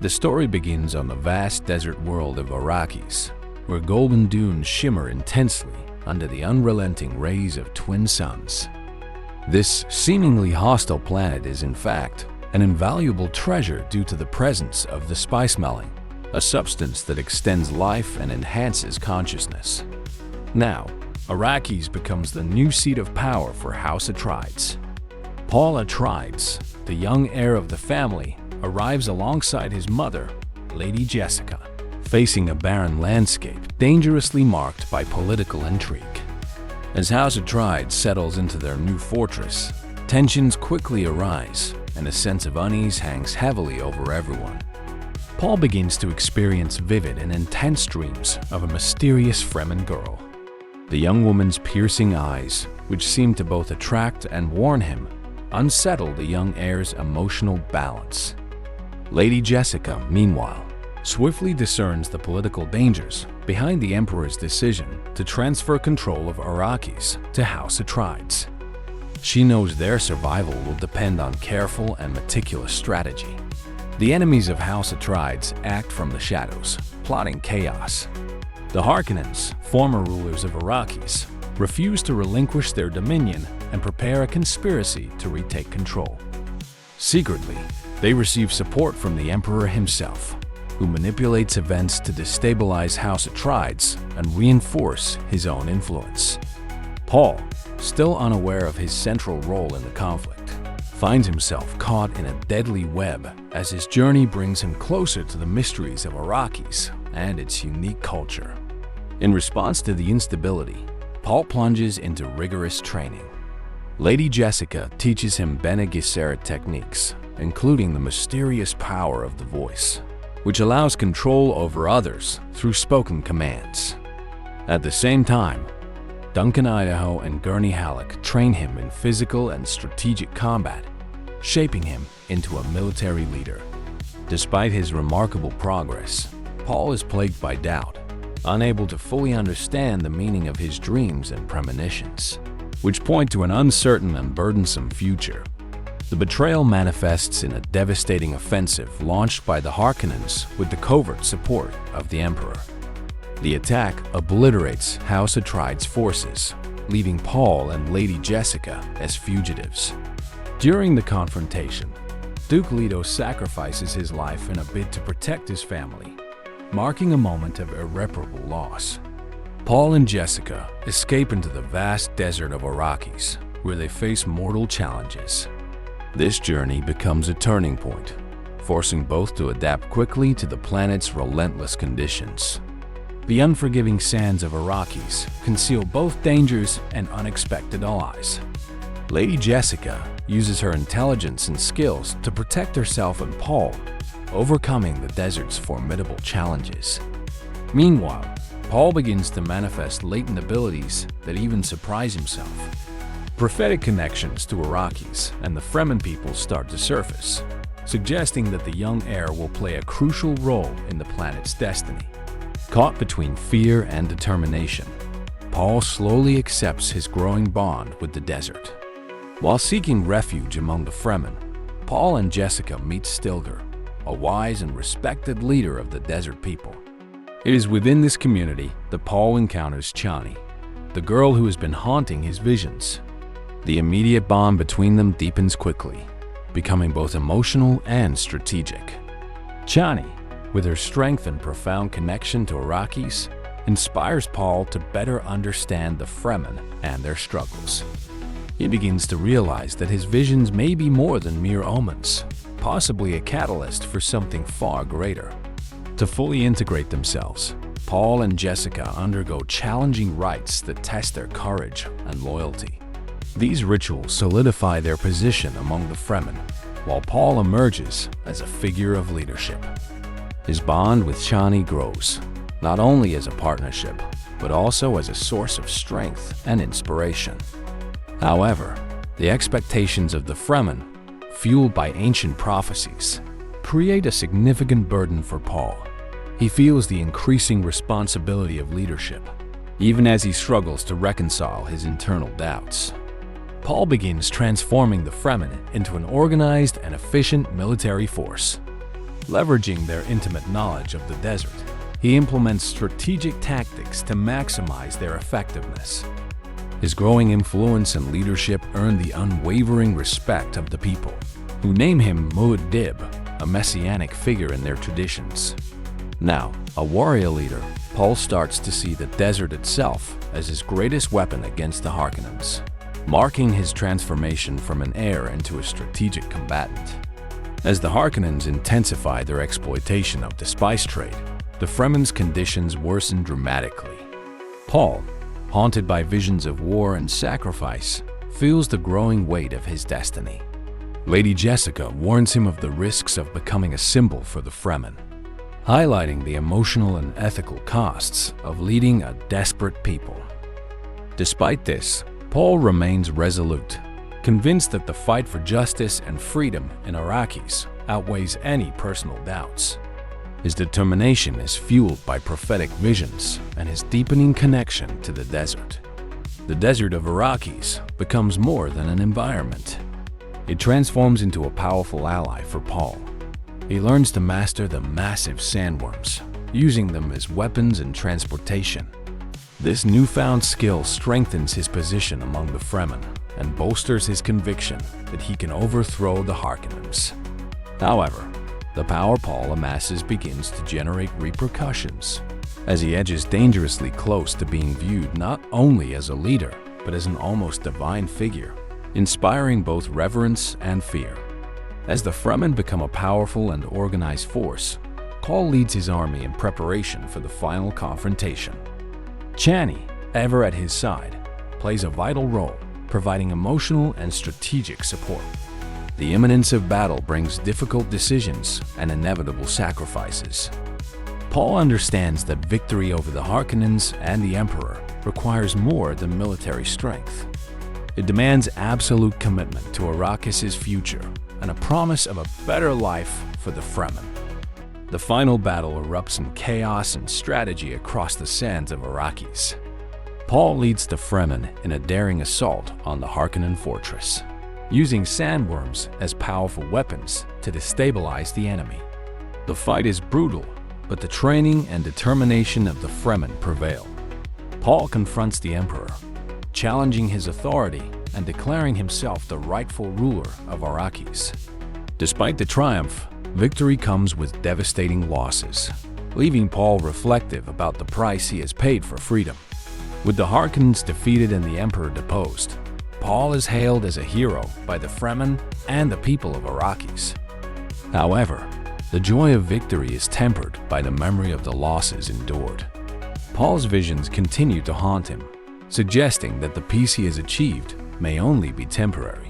The story begins on the vast desert world of Arrakis, where golden dunes shimmer intensely under the unrelenting rays of twin suns. This seemingly hostile planet is, in fact, an invaluable treasure due to the presence of the spice melon, a substance that extends life and enhances consciousness. Now, Arrakis becomes the new seat of power for House Atreides. Paul Atreides, the young heir of the family, arrives alongside his mother, Lady Jessica, facing a barren landscape dangerously marked by political intrigue. As House Atreides settles into their new fortress, tensions quickly arise and a sense of unease hangs heavily over everyone. Paul begins to experience vivid and intense dreams of a mysterious Fremen girl. The young woman's piercing eyes, which seem to both attract and warn him, unsettle the young heir's emotional balance. Lady Jessica, meanwhile, swiftly discerns the political dangers behind the Emperor's decision to transfer control of Arrakis to House Atreides. She knows their survival will depend on careful and meticulous strategy. The enemies of House Atreides act from the shadows, plotting chaos. The Harkonnens, former rulers of Arrakis, refuse to relinquish their dominion and prepare a conspiracy to retake control. Secretly, they receive support from the Emperor himself, who manipulates events to destabilize House Atreides and reinforce his own influence. Paul, still unaware of his central role in the conflict, finds himself caught in a deadly web as his journey brings him closer to the mysteries of Arrakis and its unique culture. In response to the instability, Paul plunges into rigorous training. Lady Jessica teaches him Bene Gesserit techniques, including the mysterious power of the voice, which allows control over others through spoken commands. At the same time, Duncan Idaho and Gurney Halleck train him in physical and strategic combat, shaping him into a military leader. Despite his remarkable progress, Paul is plagued by doubt, unable to fully understand the meaning of his dreams and premonitions, which point to an uncertain and burdensome future. The betrayal manifests in a devastating offensive launched by the Harkonnens with the covert support of the Emperor. The attack obliterates House Atreides' forces, leaving Paul and Lady Jessica as fugitives. During the confrontation, Duke Leto sacrifices his life in a bid to protect his family, marking a moment of irreparable loss. Paul and Jessica escape into the vast desert of Arrakis, where they face mortal challenges. This journey becomes a turning point, forcing both to adapt quickly to the planet's relentless conditions. The unforgiving sands of Arrakis conceal both dangers and unexpected allies. Lady Jessica uses her intelligence and skills to protect herself and Paul, overcoming the desert's formidable challenges. Meanwhile, Paul begins to manifest latent abilities that even surprise himself. Prophetic connections to Arrakis and the Fremen people start to surface, suggesting that the young heir will play a crucial role in the planet's destiny. Caught between fear and determination, Paul slowly accepts his growing bond with the desert. While seeking refuge among the Fremen, Paul and Jessica meet Stilgar, a wise and respected leader of the desert people. It is within this community that Paul encounters Chani, the girl who has been haunting his visions. The immediate bond between them deepens quickly, becoming both emotional and strategic. Chani, with her strength and profound connection to Arrakis, inspires Paul to better understand the Fremen and their struggles. He begins to realize that his visions may be more than mere omens, possibly a catalyst for something far greater. To fully integrate themselves, Paul and Jessica undergo challenging rites that test their courage and loyalty. These rituals solidify their position among the Fremen, while Paul emerges as a figure of leadership. His bond with Chani grows, not only as a partnership, but also as a source of strength and inspiration. However, the expectations of the Fremen, fueled by ancient prophecies, create a significant burden for Paul. He feels the increasing responsibility of leadership, even as he struggles to reconcile his internal doubts. Paul begins transforming the Fremen into an organized and efficient military force. Leveraging their intimate knowledge of the desert, he implements strategic tactics to maximize their effectiveness. His growing influence and leadership earn the unwavering respect of the people, who name him Muad'Dib, a messianic figure in their traditions. Now, a warrior leader, Paul starts to see the desert itself as his greatest weapon against the Harkonnens, marking his transformation from an heir into a strategic combatant. As the Harkonnens intensify their exploitation of the spice trade, the Fremen's conditions worsen dramatically. Paul, haunted by visions of war and sacrifice, feels the growing weight of his destiny. Lady Jessica warns him of the risks of becoming a symbol for the Fremen, highlighting the emotional and ethical costs of leading a desperate people. Despite this, Paul remains resolute, convinced that the fight for justice and freedom in Arrakis outweighs any personal doubts. His determination is fueled by prophetic visions and his deepening connection to the desert. The desert of Arrakis becomes more than an environment. It transforms into a powerful ally for Paul. He learns to master the massive sandworms, using them as weapons and transportation. This newfound skill strengthens his position among the Fremen and bolsters his conviction that he can overthrow the Harkonnens. However, the power Paul amasses begins to generate repercussions, as he edges dangerously close to being viewed not only as a leader, but as an almost divine figure, inspiring both reverence and fear. As the Fremen become a powerful and organized force, Paul leads his army in preparation for the final confrontation. Chani, ever at his side, plays a vital role, providing emotional and strategic support. The imminence of battle brings difficult decisions and inevitable sacrifices. Paul understands that victory over the Harkonnens and the Emperor requires more than military strength. It demands absolute commitment to Arrakis' future and a promise of a better life for the Fremen. The final battle erupts in chaos and strategy across the sands of Arrakis. Paul leads the Fremen in a daring assault on the Harkonnen fortress, using sandworms as powerful weapons to destabilize the enemy. The fight is brutal, but the training and determination of the Fremen prevail. Paul confronts the Emperor, challenging his authority and declaring himself the rightful ruler of Arrakis. Despite the triumph, victory comes with devastating losses, leaving Paul reflective about the price he has paid for freedom. With the Harkonnens defeated and the Emperor deposed, Paul is hailed as a hero by the Fremen and the people of Arrakis. However, the joy of victory is tempered by the memory of the losses endured. Paul's visions continue to haunt him, suggesting that the peace he has achieved may only be temporary.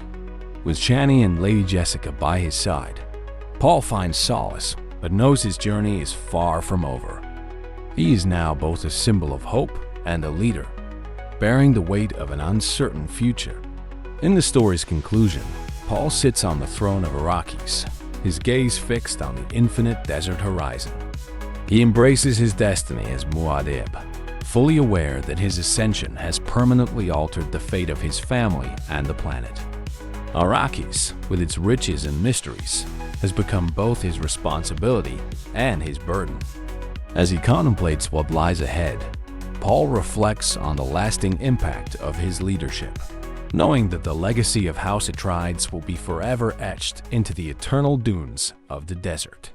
With Chani and Lady Jessica by his side, Paul finds solace, but knows his journey is far from over. He is now both a symbol of hope and a leader, bearing the weight of an uncertain future. In the story's conclusion, Paul sits on the throne of Arrakis, his gaze fixed on the infinite desert horizon. He embraces his destiny as Muad'Dib, fully aware that his ascension has permanently altered the fate of his family and the planet. Arrakis, with its riches and mysteries, has become both his responsibility and his burden. As he contemplates what lies ahead, Paul reflects on the lasting impact of his leadership, knowing that the legacy of House Atreides will be forever etched into the eternal dunes of the desert.